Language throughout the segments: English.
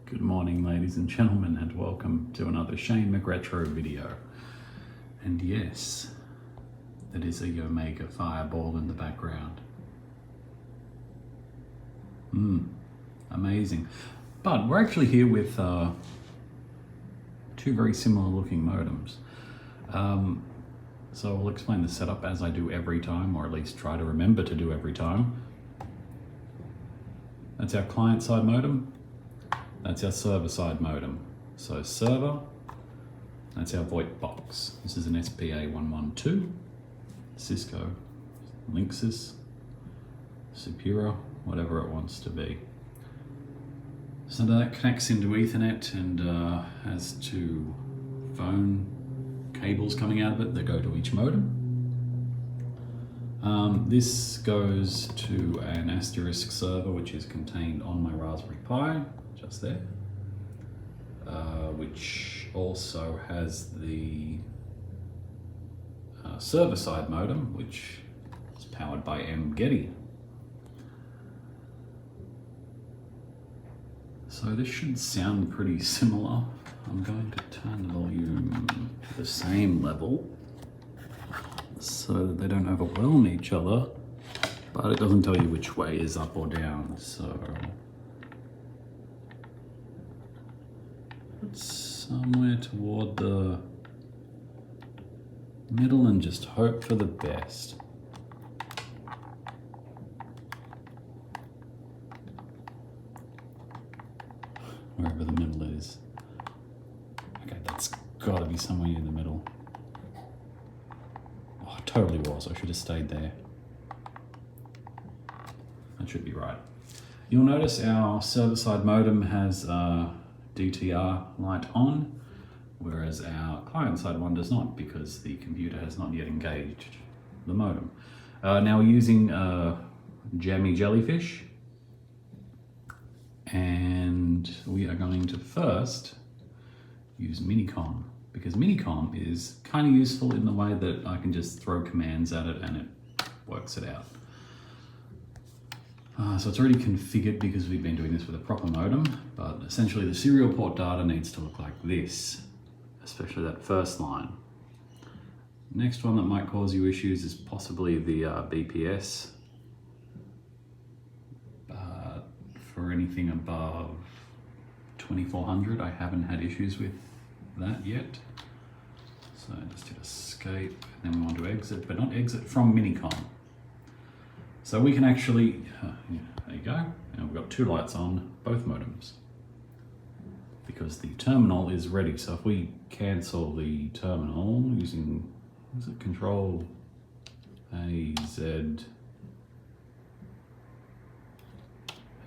Good morning, ladies and gentlemen, and welcome to another Nix McRetro video. And yes, that is a Omega fireball in the background. Amazing. But we're actually here with two very similar looking modems. So I'll explain the setup as I do every time, or at least try to remember to do every time. That's our client-side modem. That's our server-side modem. So server, that's our VoIP box. This is an SPA112, Cisco, Linksys, Superior, whatever it wants to be. So that connects into Ethernet and has two phone cables coming out of it that go to each modem. This goes to an asterisk server which is contained on my Raspberry Pi, just there, which also has the server-side modem, which is powered by Getty. So this should sound pretty similar. I'm going to turn the volume to the same level so that they don't overwhelm each other, but it doesn't tell you which way is up or down. So it's somewhere toward the middle and just hope for the best. Wherever the middle is. Okay, that's gotta be somewhere in the middle. Oh, it totally was. I should have stayed there. That should be right. You'll notice our server-side modem has DTR light on, whereas our client-side one does not, because the computer has not yet engaged the modem. Now we're using Jammy Jellyfish, and we are going to first use Minicom, because Minicom is kind of useful in the way that I can just throw commands at it and it works it out. So it's already configured because we've been doing this with a proper modem, but essentially the serial port data needs to look like this, especially that first line. Next one that might cause you issues is possibly the BPS. But for anything above 2400, I haven't had issues with that yet. So just hit escape, and then we want to exit, but not exit from Minicom. So we can actually, there you go, and we've got two lights on both modems because the terminal is ready. So if we cancel the terminal using, what is it, Control A, Z,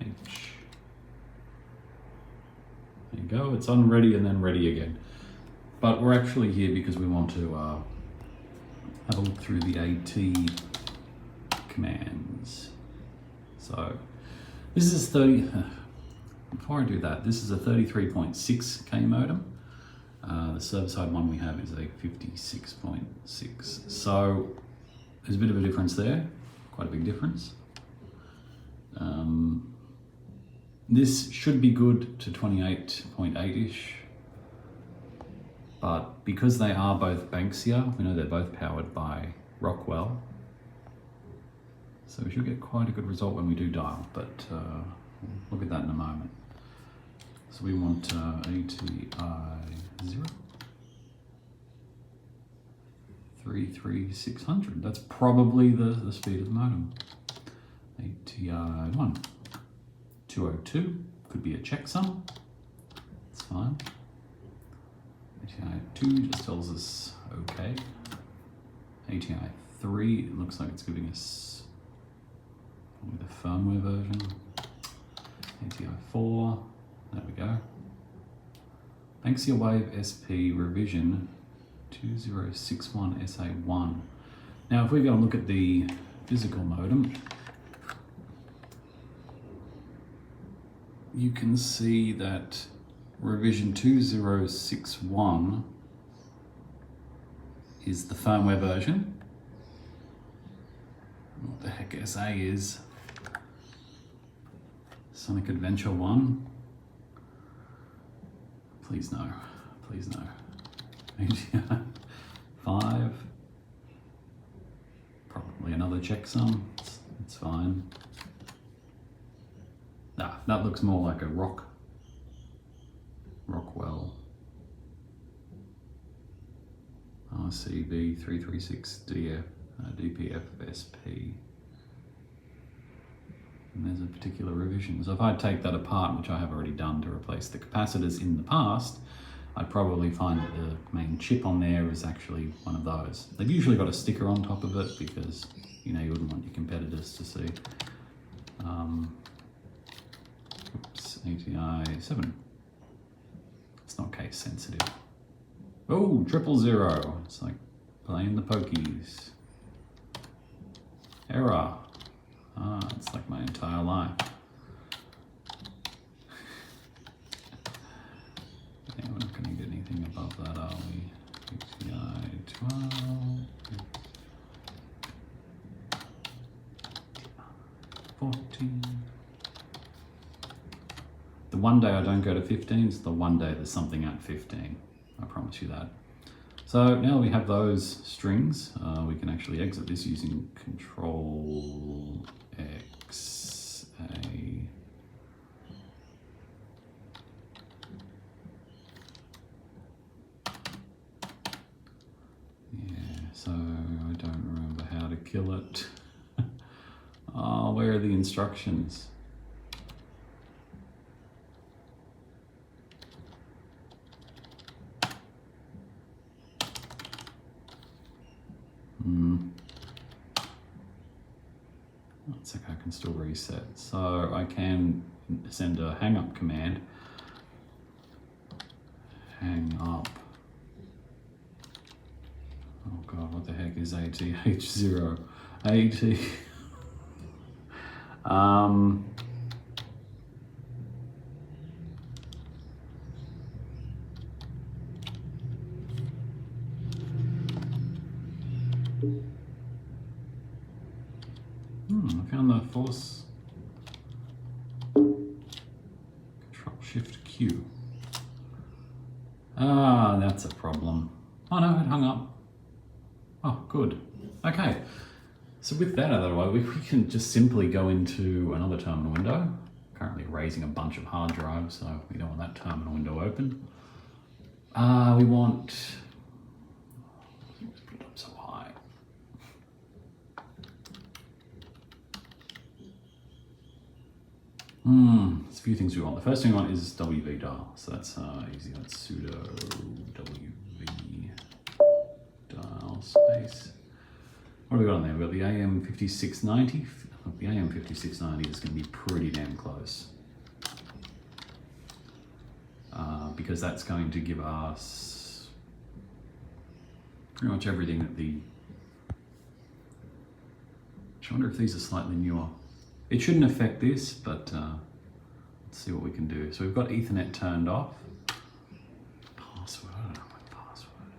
H. There you go, it's unready and then ready again. But we're actually here because we want to have a look through the AT commands. So this is before I do that, this is a 33.6K modem. The server-side one we have is a 56.6. So there's a bit of a difference there, quite a big difference. This should be good to 28.8-ish, but because they are both Banksia, we know they're both powered by Rockwell, so we should get quite a good result when we do dial, but we'll look at that in a moment. So we want ATI 0, 33600. That's probably the speed of the modem. ATI 1, 202, could be a checksum, it's fine. ATI 2 just tells us okay. ATI 3, it looks like it's giving us probably the firmware version. ATI 4, there we go. Banksia Wave SP revision 2061 SA1. Now if we go and look at the physical modem, you can see that revision 2061 is the firmware version. What the heck SA is? Sonic Adventure 1. Please no. Please no. 5. Probably another checksum. It's fine. Ah, that looks more like a Rockwell. BD4053S DPFSP. And there's a particular revision. So if I take that apart, which I have already done to replace the capacitors in the past, I'd probably find that the main chip on there is actually one of those. They've usually got a sticker on top of it because, you know, you wouldn't want your competitors to see. Oops, ATI 7. It's not case sensitive. Oh, 000. It's like playing the pokies. Error. Ah, it's like my entire life. Yeah, we're not going to get anything above that, are we? ATI 12. 14. The one day I don't go to 15 is the one day there's something at 15. I promise you that. So now we have those strings, we can actually exit this using Control X A. Yeah, so I don't remember how to kill it. Oh, where are the instructions? It's like I can still reset. So I can send a hang up command. Hang up. Oh God, what the heck is ATH0? AT. I found the force. Control Shift Q. Ah, that's a problem. Oh no, it hung up. Oh, good. Okay. So with that out of the way, we can just simply go into another terminal window. Currently raising a bunch of hard drives, so we don't want that terminal window open. We want, let's put it up so high. There's a few things we want. The first thing we want is WV dial. So that's easy. That's sudo WV dial space. What have we got on there? We've got the AM5690. The AM5690 is going to be pretty damn close. Because that's going to give us pretty much everything that the... I wonder if these are slightly newer. It shouldn't affect this, but let's see what we can do. So we've got Ethernet turned off. Password, I don't know my password.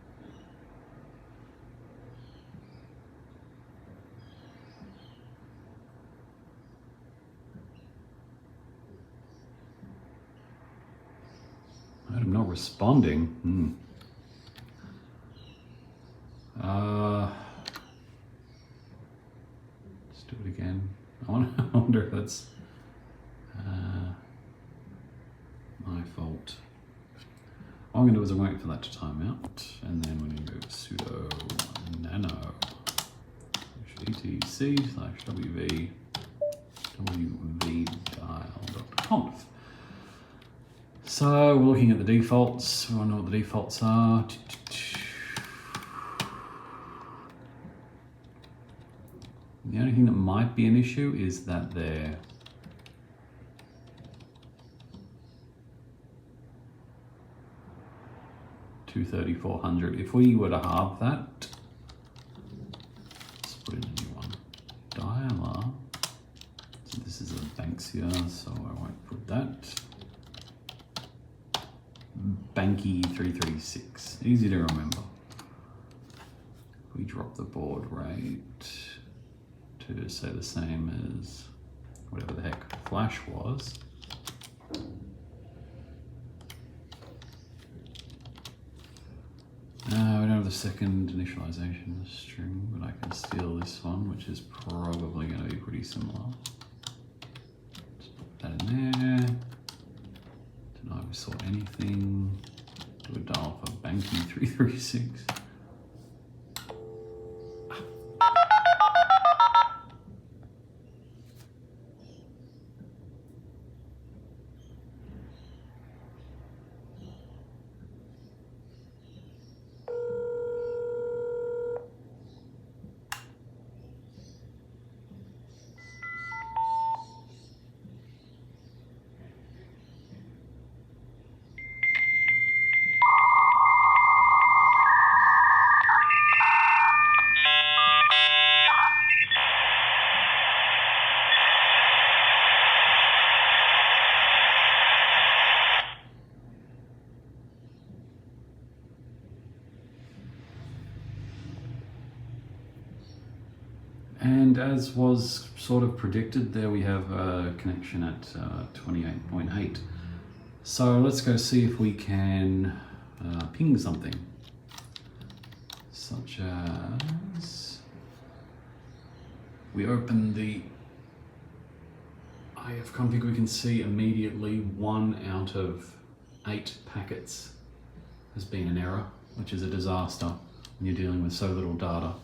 I'm not responding. Let's do it again. I wonder if that's my fault. What I'm going to do is I'm waiting for that to time out, and then we're going to go sudo nano etc/wv dial.conf. So we're looking at the defaults. We want to know what the defaults are. The only thing that might be an issue is that they're $23400. If we were to halve that, let's put in a new one. Dialer. So this is a Banksia, so I won't put that. BD4053S. Easy to remember. We drop the baud rate to say the same as whatever the heck flash was. have the second initialization string, but I can steal this one, which is probably going to be pretty similar. Just put that in there. Deny we saw anything. Do a dial for Banksia 336. And as was sort of predicted, there we have a connection at 28.8. So let's go see if we can ping something. Such as, we open the IF config, we can see immediately 1 out of 8 packets has been an error, which is a disaster when you're dealing with so little data.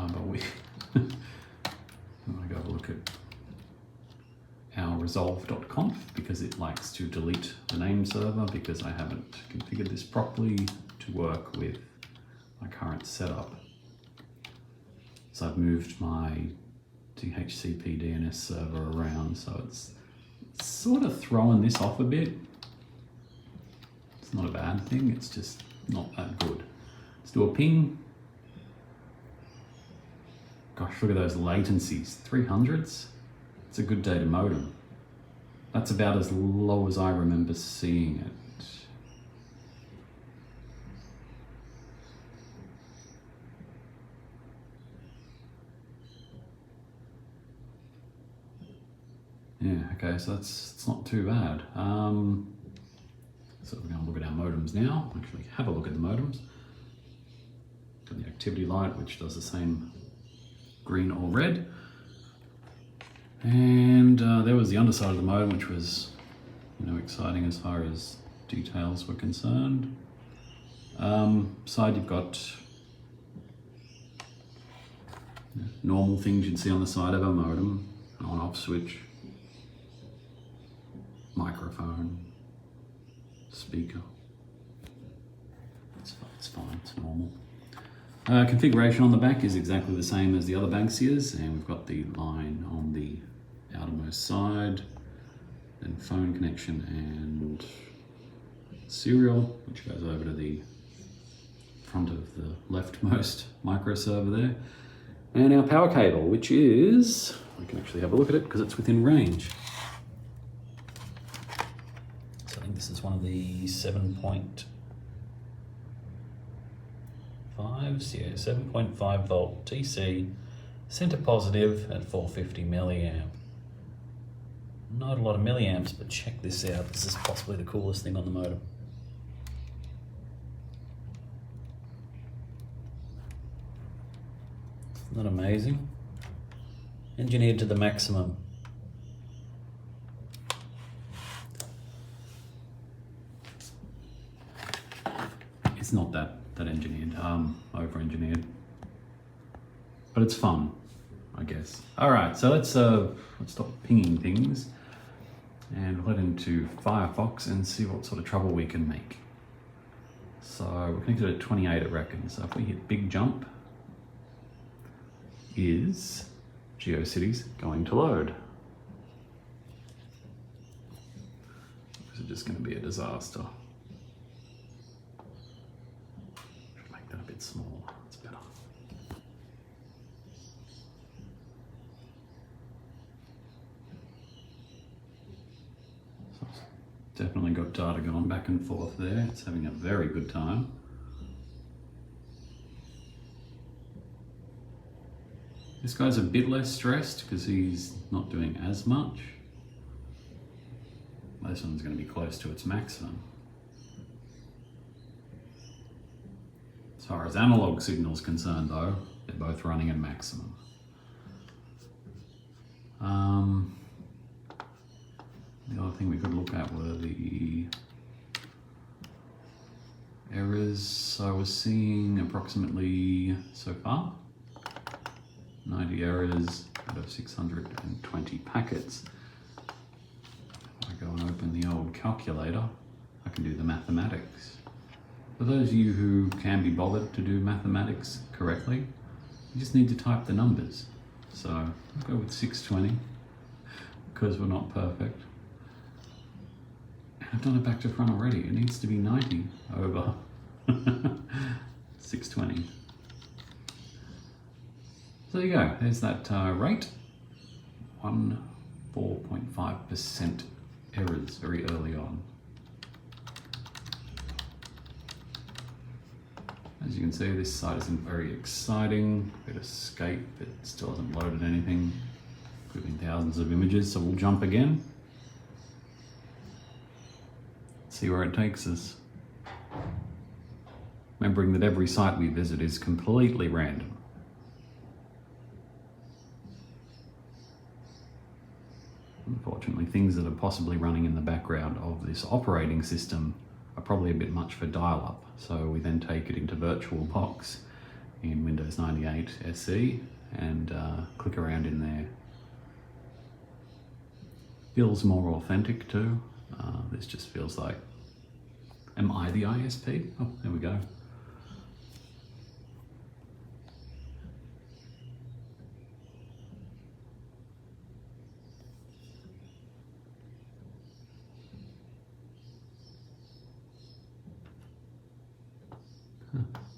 But we I'm going to go have a look at our resolve.conf because it likes to delete the name server because I haven't configured this properly to work with my current setup. So I've moved my DHCP DNS server around, so it's sort of throwing this off a bit. It's not a bad thing, it's just not that good. Let's do a ping. Gosh, look at those latencies, 300s. It's a good data modem. That's about as low as I remember seeing it. Yeah, okay, so it's not too bad. So we're going to look at our modems now. Actually, have a look at the modems. Got the activity light, which does the same green or red. And there was the underside of the modem, which was, you know, exciting as far as details were concerned. Side, you've got normal things you'd see on the side of a modem: on-off switch, microphone, speaker. It's fine, it's normal. Configuration on the back is exactly the same as the other Banksias, and we've got the line on the outermost side, then phone connection and serial, which goes over to the front of the leftmost micro server there, and our power cable, which is, we can actually have a look at it because it's within range. So I think this is one of the 7.5s, yeah, 7.5 volt DC, center positive at 450 milliamp. Not a lot of milliamps, but check this out. This is possibly the coolest thing on the modem. Isn't that amazing? Engineered to the maximum. It's not that engineered, over-engineered. But it's fun, I guess. All right, so let's stop pinging things and head into Firefox and see what sort of trouble we can make. So we're connected at 28, it reckons. So if we hit big jump, is GeoCities going to load? This is just going to be a disaster. Should make that a bit smaller. That's better. So it's definitely got data going back and forth there. It's having a very good time. This guy's a bit less stressed because he's not doing as much. This one's going to be close to its maximum. As far as analog signal is concerned though, they're both running at maximum. The other thing we could look at were the errors. I was seeing approximately, so far, 90 errors out of 620 packets. If I go and open the old calculator, I can do the mathematics. For those of you who can be bothered to do mathematics correctly, you just need to type the numbers. So I'll go with 620 because we're not perfect. I've done it back to front already. It needs to be 90 over 620. So there you go. There's that rate. 4.5% errors very early on. As you can see, this site isn't very exciting. Hit escape, it still hasn't loaded anything. Could have been thousands of images, so we'll jump again. See where it takes us. Remembering that every site we visit is completely random. Unfortunately, things that are possibly running in the background of this operating system are probably a bit much for dial-up. So we then take it into VirtualBox in Windows 98 SE and click around in there. Feels more authentic too. This just feels like, am I the ISP? Oh, there we go.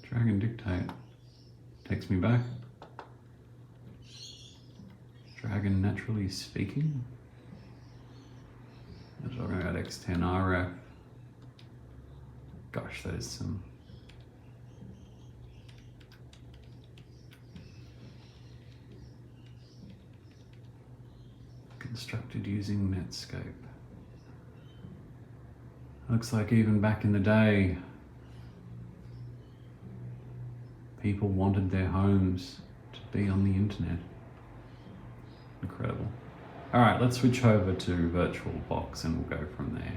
Drag and dictate. Takes me back. Dragon naturally speaking. We're talking about X10 RF. Gosh, that is some constructed using Netscape. Looks like even back in the day, people wanted their homes to be on the internet. Incredible. All right, let's switch over to VirtualBox and we'll go from there.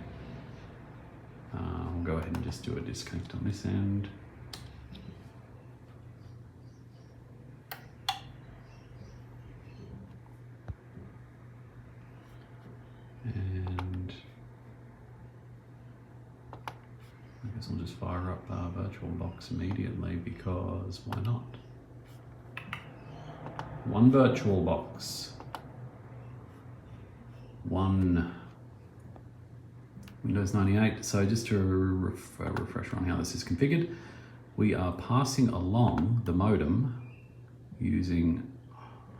We'll go ahead and just do a disconnect on this end. And I guess I'll just fire up VirtualBox immediately because why not? One VirtualBox. One Windows 98. So just to refresh on how this is configured, we are passing along the modem using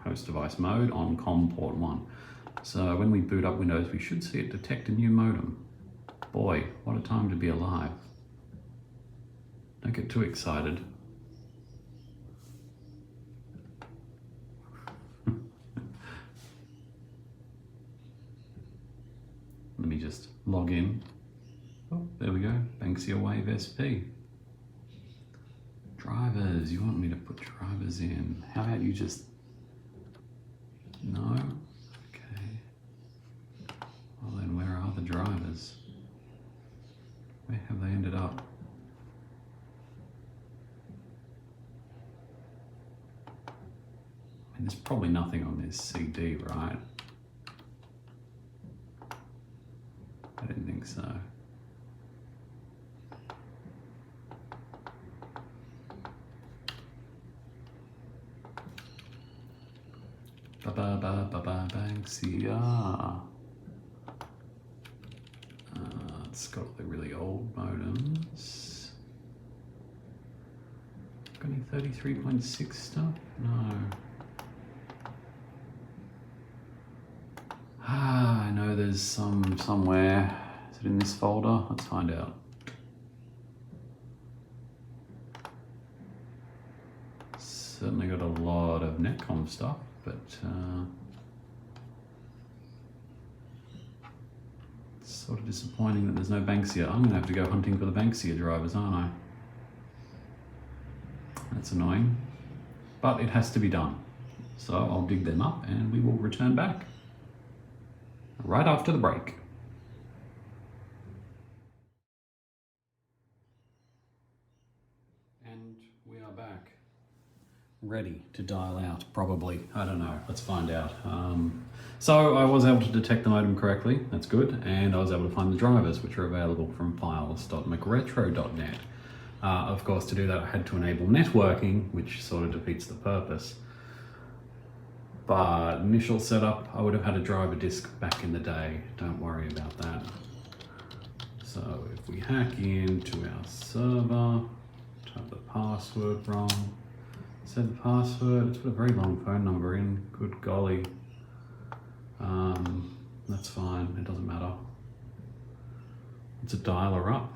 host device mode on COM port 1. So when we boot up Windows, we should see it detect a new modem. Boy, what a time to be alive. Don't get too excited. Let me just log in. Oh, there we go. Banksia Wave SP. Drivers. You want me to put drivers in? How about you just... No? Okay. Well then, where are the drivers? Where have they ended up? I mean, there's probably nothing on this CD, right? I didn't think so. Banksia. It's got the really old modems. Got any 33.6 stuff? No. I know there's some somewhere. Is it in this folder? Let's find out. Certainly got a lot of Netcom stuff, but it's sort of disappointing that there's no Banksia. I'm gonna have to go hunting for the Banksia drivers, aren't I? That's annoying, but it has to be done. So I'll dig them up and we will return back right after the break. And we are back. Ready to dial out, probably. I don't know, let's find out. So I was able to detect the modem correctly, that's good, and I was able to find the drivers, which are available from files.mcretro.net. Of course, to do that I had to enable networking, which sort of defeats the purpose. But initial setup, I would have had a driver disk back in the day, don't worry about that. So if we hack into our server, type the password wrong, set the password, let's put a very long phone number in, good golly. That's fine, it doesn't matter. It's a dialer up.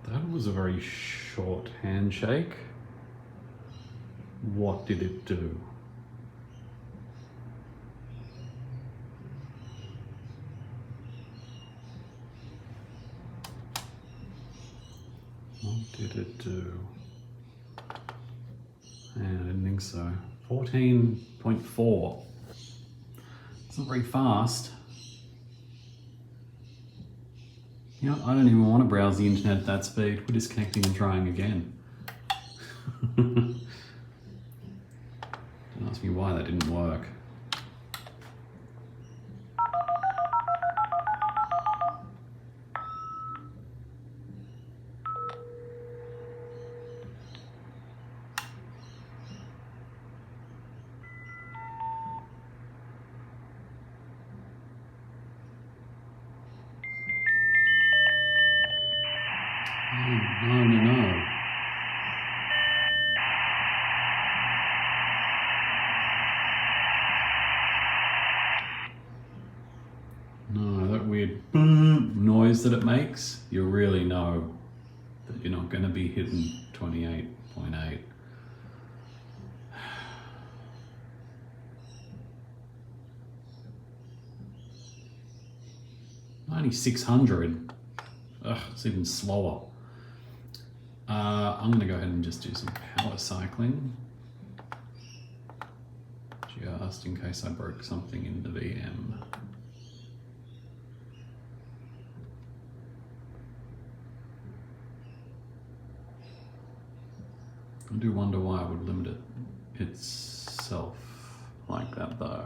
That was a very short handshake. What did it do? What did it do? Yeah, I didn't think so. 14.4. It's not very fast. You know, I don't even want to browse the internet at that speed. We're disconnecting and trying again. Don't ask me why that didn't work. No. No, that weird boom noise that it makes, you really know that you're not going to be hitting 28.8. $9,600. Ugh, it's even slower. I'm going to go ahead and just do some power cycling, just in case I broke something in the VM. I do wonder why I would limit it itself like that though.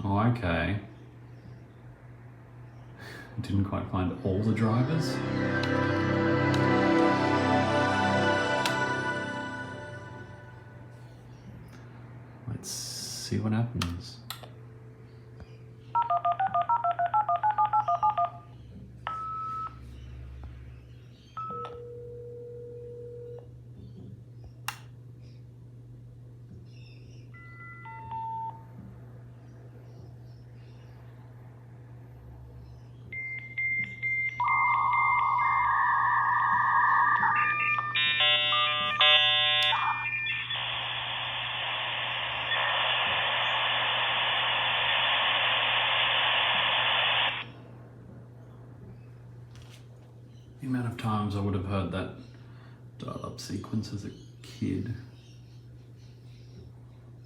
Oh, okay. Didn't quite find all the drivers. Let's see what happens. The amount of times I would have heard that dial-up sequence as a kid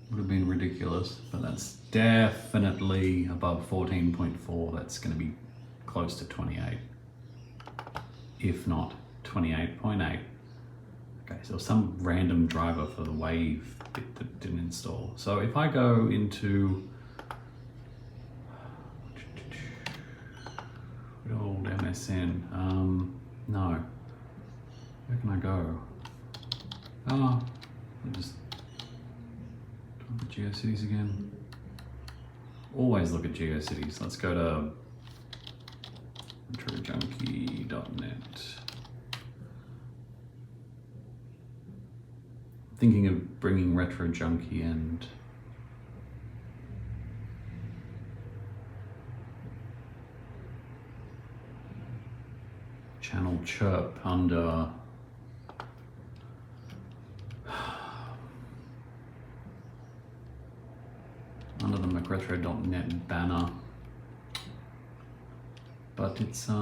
would have been ridiculous, but that's definitely above 14.4. That's going to be close to 28, if not 28.8. Okay, so some random driver for the Wave bit that didn't install. So if I go into MSN. No. Where can I go? Oh, I'll just look at GeoCities again. Always look at GeoCities. Let's go to retrojunkie.net. Thinking of bringing RetroJunkie and Channel Chirp under the McRetro.net banner, but it's it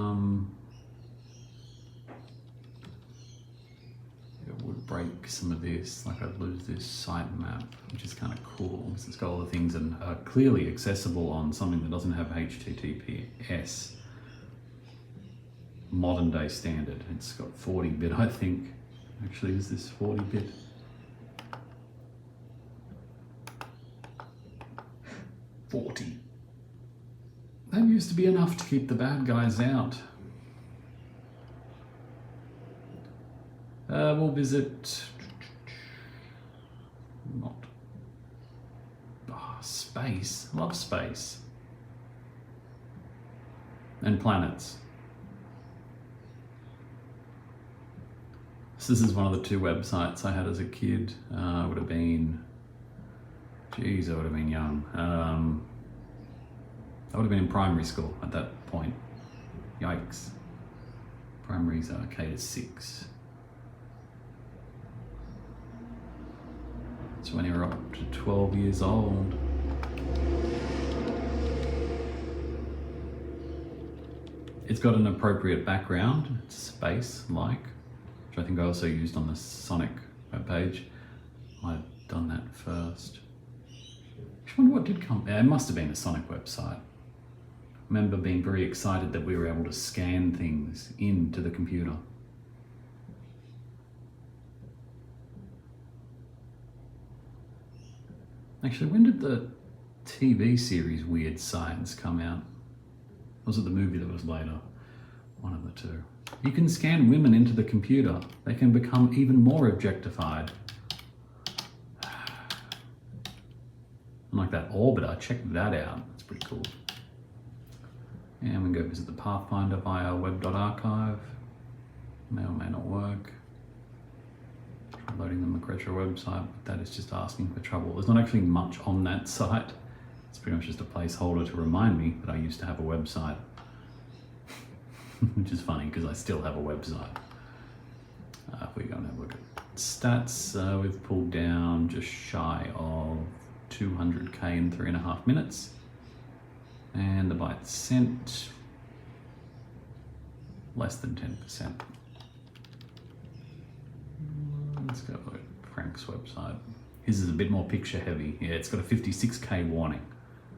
would break some of this, like I'd lose this sitemap, which is kind of cool because it's got all the things that are clearly accessible on something that doesn't have HTTPS. Modern day standard. It's got 40-bit, I think. Actually, is this 40-bit? That used to be enough to keep the bad guys out. We'll visit space. Love space. And planets. So this is one of the two websites I had as a kid. Would have been, geez, I would have been young. I would have been in primary school at that point. Yikes. Primary's K to 6. That's when you're up to 12 years old. It's got an appropriate background. It's space-like, which I think I also used on the Sonic webpage. Might have done that first. I wonder what did come. Yeah, it must have been a Sonic website. I remember being very excited that we were able to scan things into the computer. Actually, when did the TV series Weird Science come out? Was it the movie that was later? One of the two. You can scan women into the computer. They can become even more objectified. Like that orbiter, check that out. That's pretty cool. And we can go visit the Pathfinder via web.archive. May or may not work. Try loading the McRetro website, but that is just asking for trouble. There's not actually much on that site. It's pretty much just a placeholder to remind me that I used to have a website. Which is funny because I still have a website. If we go and have a look at stats, we've pulled down just shy of 200k in 3.5 minutes. And the bytes sent, less than 10%. Let's go look at Frank's website. His is a bit more picture heavy. Yeah, it's got a 56k warning.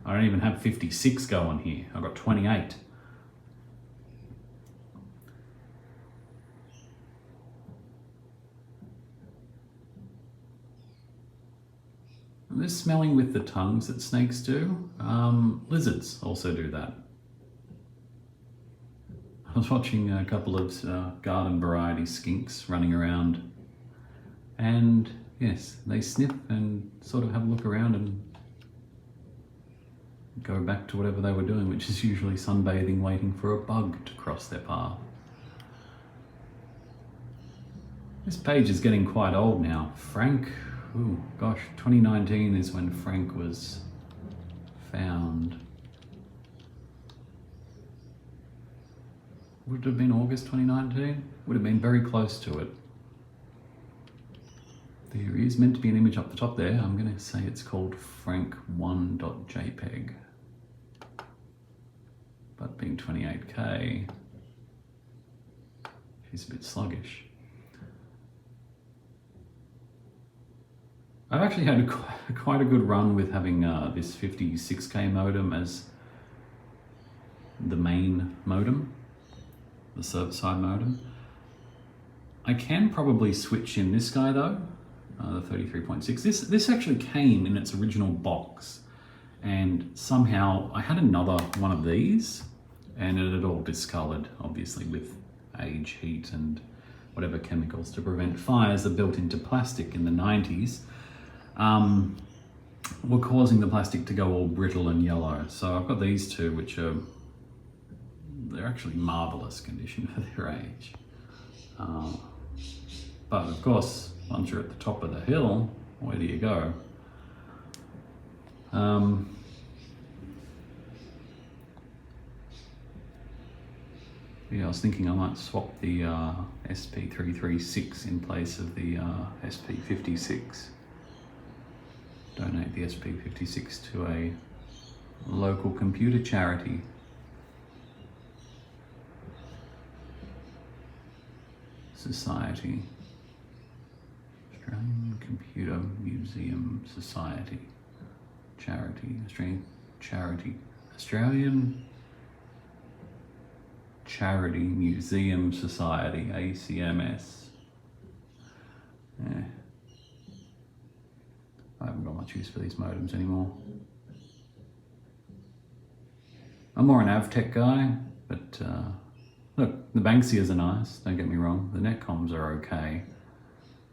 I don't even have 56 going here. I've got 28. This smelling with the tongues that snakes do, lizards also do that. I was watching a couple of garden variety skinks running around, and yes, they sniff and sort of have a look around and go back to whatever they were doing, which is usually sunbathing, waiting for a bug to cross their path. This page is getting quite old now. Frank, oh gosh, 2019 is when Frank was found. Would it have been August 2019? Would have been very close to it. There is meant to be an image up the top there. I'm going to say it's called frank1.jpg. But being 28k, she's a bit sluggish. I've actually had quite a good run with having this 56k modem as the main modem, the server-side modem. I can probably switch in this guy though, the 33.6. This actually came in its original box, and somehow I had another one of these, and it had all discolored, obviously with age, heat, and whatever chemicals to prevent fires are built into plastic in the 90s, were causing the plastic to go all brittle and yellow. So I've got these two, which are, they're actually marvelous condition for their age. But of course, once you're at the top of the hill, where do you go? Yeah, I was thinking I might swap the SP336 in place of the SP56. Donate the SP56 to a local computer charity. Society. Australian Computer Museum Society. Charity. Australian Charity Museum Society, ACMS. Yeah. I haven't got much use for these modems anymore. I'm more an AvTech guy, but look, the Banksias are nice, don't get me wrong. The netcoms are okay.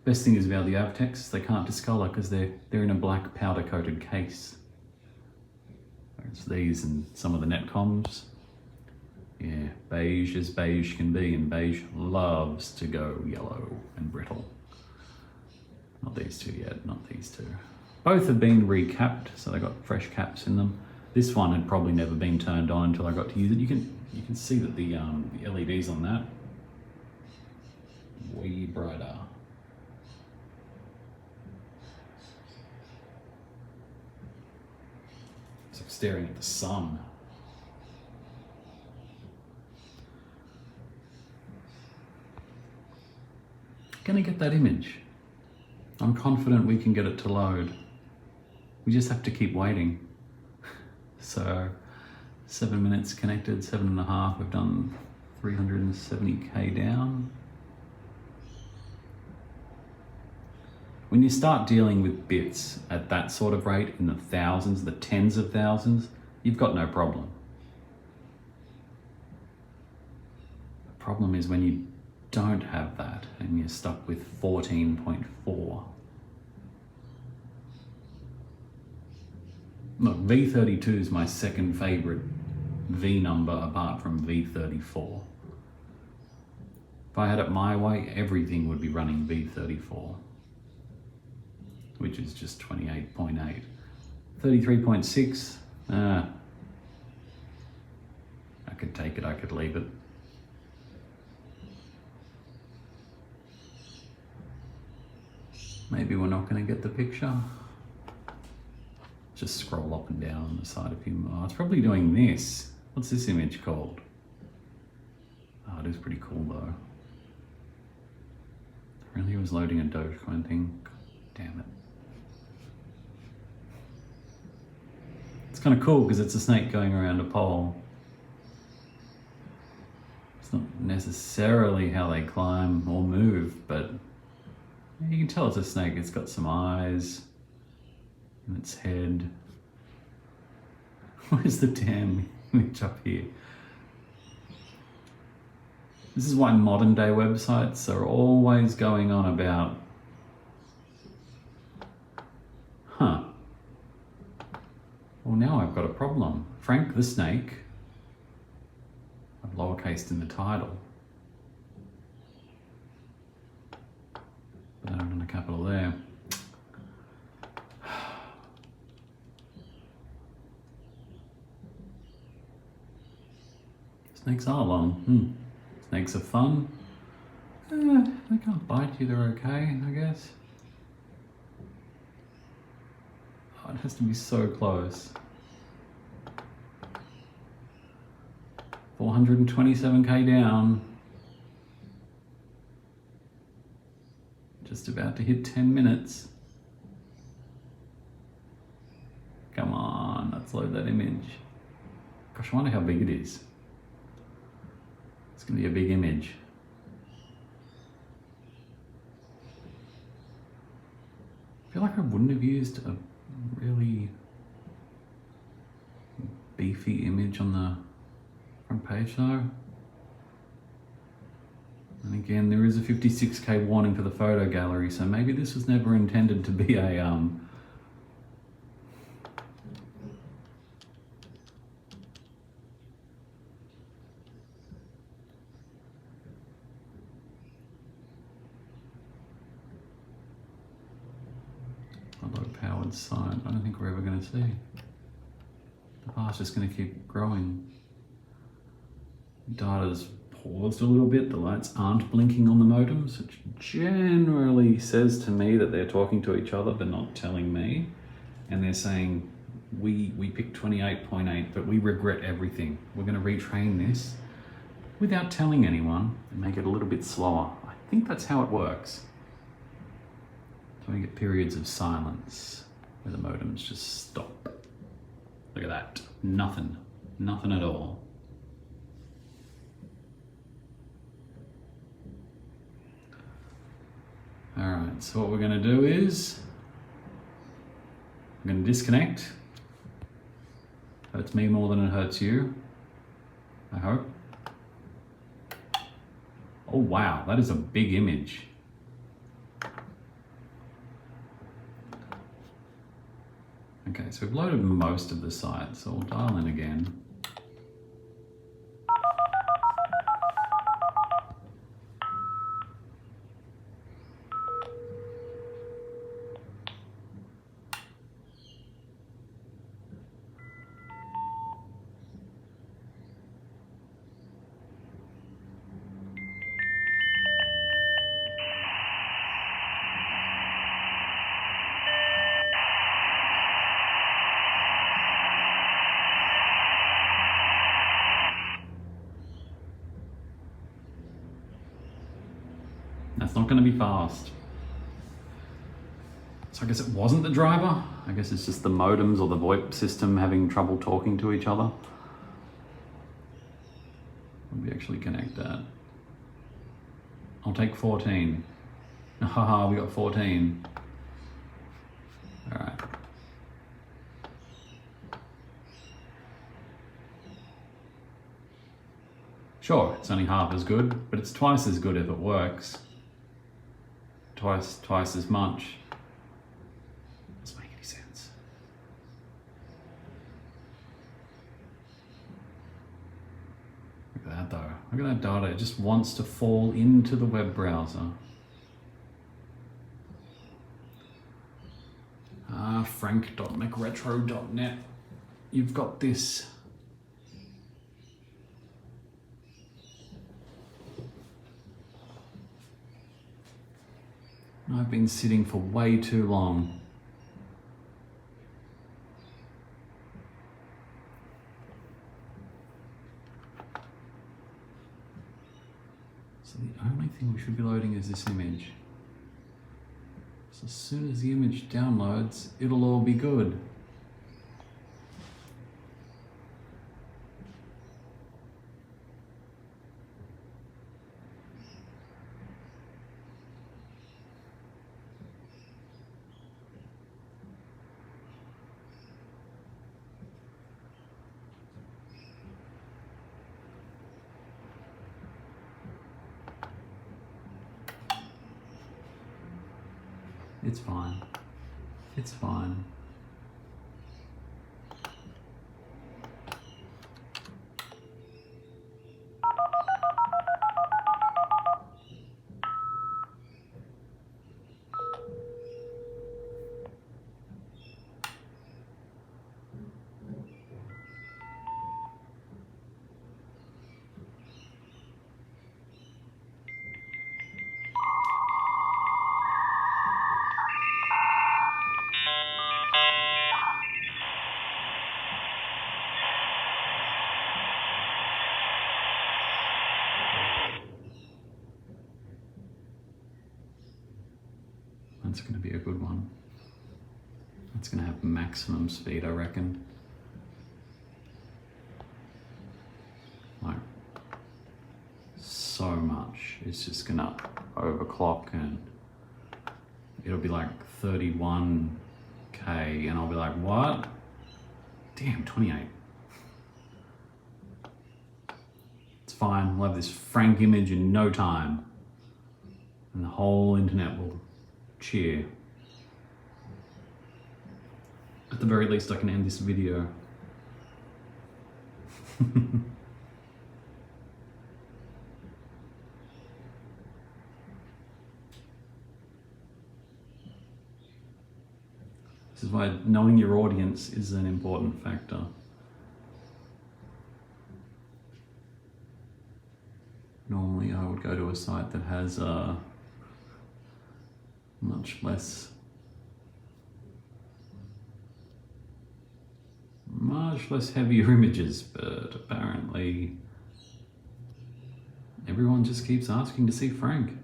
Best thing is about the AvTechs, they can't discolor because they're in a black powder coated case. Whereas these and some of the netcoms, yeah, beige as beige can be, and beige loves to go yellow and brittle. Not these two yet, not these two. Both have been recapped, so they got fresh caps in them. This one had probably never been turned on until I got to use it. You can see that the LEDs on that way brighter. It's like staring at the sun. Gonna get that image. I'm confident we can get it to load. We just have to keep waiting. So 7 minutes connected, 7.5. We've done 370k down. When you start dealing with bits at that sort of rate, in the thousands, the tens of thousands, you've got no problem. The problem is when you don't have that and you're stuck with 14.4. Look, V32 is my second favorite V number apart from V34. If I had it my way, everything would be running V34, which is just 28.8. 33.6, I could take it, I could leave it. Maybe we're not going to get the picture. Just scroll up and down on the side of him. Oh, it's probably doing this. What's this image called? Oh, it is pretty cool though. Really was loading a Dogecoin thing. God damn it. It's kind of cool because it's a snake going around a pole. It's not necessarily how they climb or move, but you can tell it's a snake. It's got some eyes in its head. Where's the damn image up here? This is why modern day websites are always going on about, well, now I've got a problem. Frank the Snake, I've lowercased in the title. But I don't want a capital there. Snakes are long. Snakes are fun. They can't bite you, they're okay, I guess. Oh, it has to be so close. 427k down. Just about to hit 10 minutes. Come on, let's load that image. Gosh, I wonder how big it is. It's going to be a big image. I feel like I wouldn't have used a really beefy image on the front page though. And again, there is a 56K warning for the photo gallery, so maybe this was never intended to be a low-powered site. I don't think we're ever going to see. The path's just going to keep growing. Data's paused a little bit. The lights aren't blinking on the modems, which generally says to me that they're talking to each other but not telling me. And they're saying, we picked 28.8, but we regret everything. We're going to retrain this without telling anyone and make it a little bit slower. I think that's how it works. So we get periods of silence where the modems just stop. Look at that. Nothing. Nothing at all. Alright, so what we're going to do is I'm going to disconnect. Hurts me more than it hurts you, I hope. Oh wow, that is a big image. Okay, so we've loaded most of the site, so we'll dial in again. That's not going to be fast. So I guess it wasn't the driver. I guess it's just the modems or the VoIP system having trouble talking to each other. Let me actually connect that. I'll take 14. Haha, we got 14. All right. Sure, it's only half as good, but it's twice as good if it works. Twice as much. Doesn't make any sense. Look at that though. Look at that data. It just wants to fall into the web browser. Frank.mcretro.net. You've got this. I've been sitting for way too long. So the only thing we should be loading is this image. So as soon as the image downloads, it'll all be good. It's fine. It's fine. That's going to be a good one. That's going to have maximum speed, I reckon. Like, so much. It's just going to overclock and it'll be like 31K and I'll be like, what? Damn, 28. fine. We'll have this Frank image in no time. And the whole internet will cheer. At the very least, I can end this video. This is why knowing your audience is an important factor. Normally I would go to a site that has much less heavier images, but apparently everyone just keeps asking to see Frank.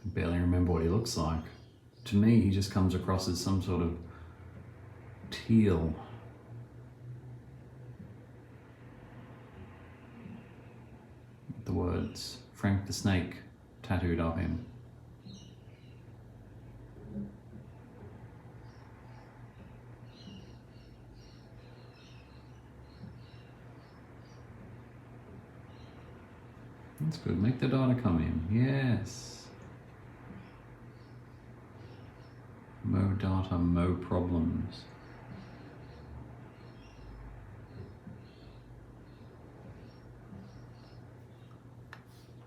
I barely remember what he looks like. To me, he just comes across as some sort of teal. With the words Frank the Snake tattooed on him. That's good. Make the data come in. Yes. Mo data, mo problems.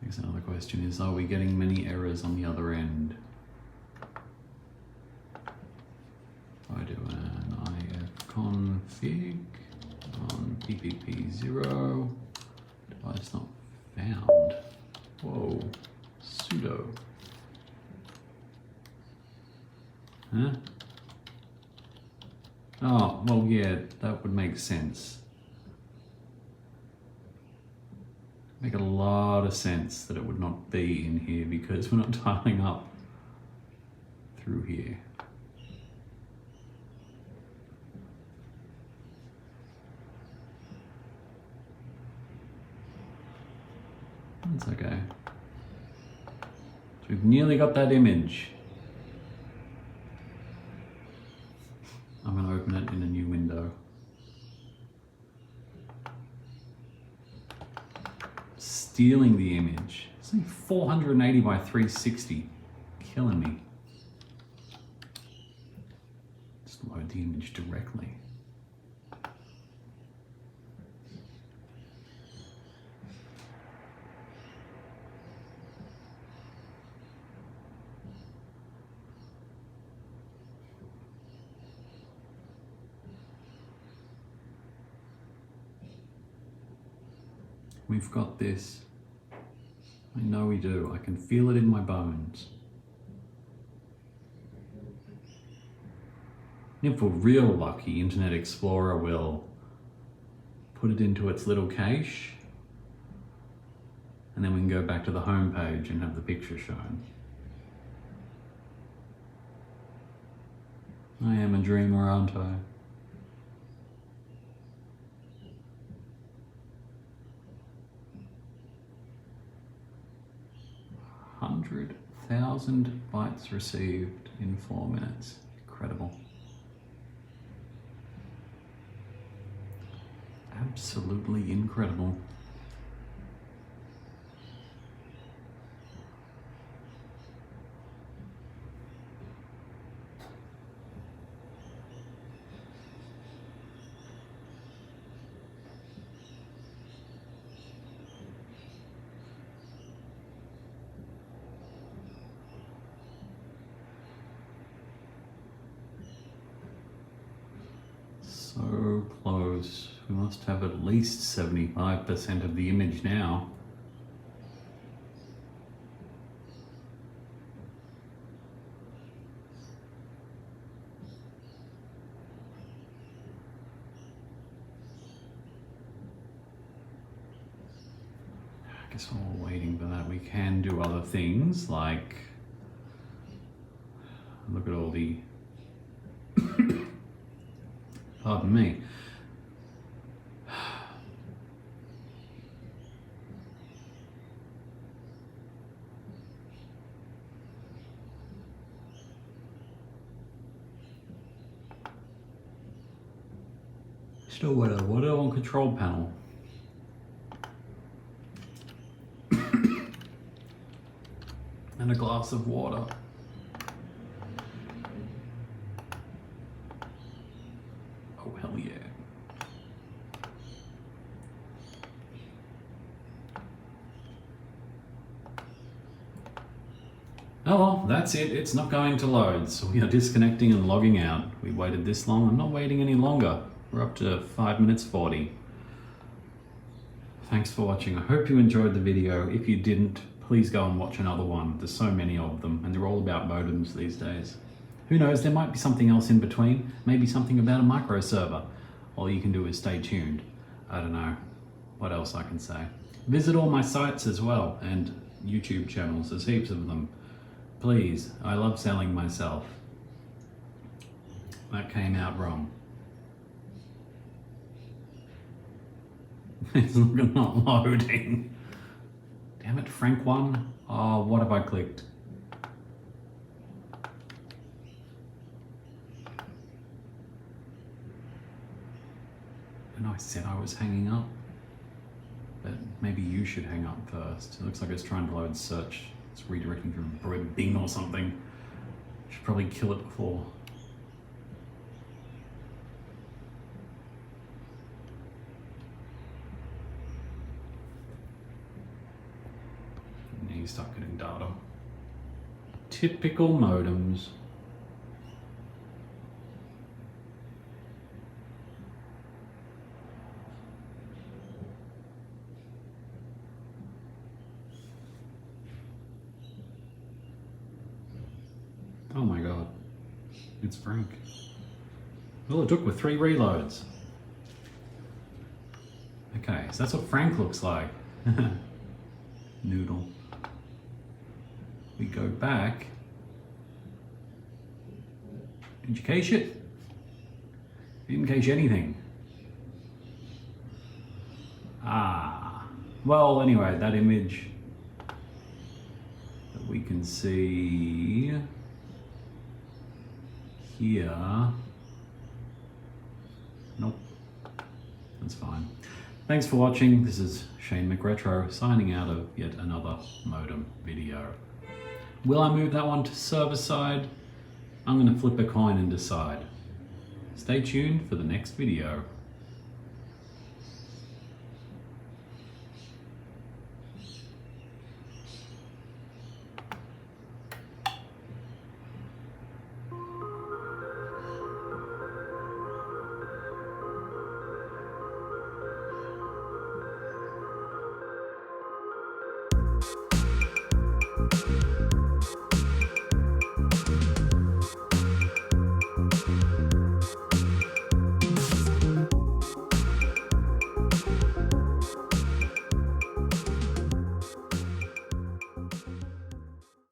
I guess another question is, are we getting many errors on the other end? I do an ifconfig on ppp0. Device not found. Whoa. Sudo. Huh? Oh, well, yeah, that would make sense. Make a lot of sense that it would not be in here because we're not dialing up through here. That's okay. So we've nearly got that image. I'm going to open it in a new window. Stealing the image. It's only 480 by 360. Killing me. Just load the image directly. We've got this. I know we do. I can feel it in my bones. If we're real lucky, Internet Explorer will put it into its little cache, and then we can go back to the home page and have the picture shown. I am a dreamer, aren't I? $100,000 bytes received in 4 minutes. Incredible. Absolutely incredible. So close. We must have at least 75% of the image now. I guess while we're waiting for that, we can do other things like look at all the pardon me. Still what on control panel. And a glass of water. Oh, hell yeah. Oh well, that's it. It's not going to load, so we are disconnecting and logging out. We waited this long. I'm not waiting any longer. We're up to 5 minutes 40. Thanks for watching. I hope you enjoyed the video. If you didn't, please go and watch another one. There's so many of them, and they're all about modems these days. Who knows, there might be something else in between. Maybe something about a microserver. All you can do is stay tuned. I don't know what else I can say. Visit all my sites as well, and YouTube channels. There's heaps of them. Please, I love selling myself. That came out wrong. It's not loading. Damn it, Frank 1. Oh, what have I clicked? And I said I was hanging up. But maybe you should hang up first. It looks like it's trying to load search. It's redirecting through Bing or something. Should probably kill it before. Now you start getting data. Typical modems. Oh my god, it's Frank. Well, it took with 3 reloads. Okay, so that's what Frank looks like. Noodle. We go back. Did you cache it? You didn't cache anything. Ah. Well, anyway, that image that we can see here. Nope. That's fine. Thanks for watching. This is Nix McRetro signing out of yet another modem video. Will I move that one to server side? I'm going to flip a coin and decide. Stay tuned for the next video.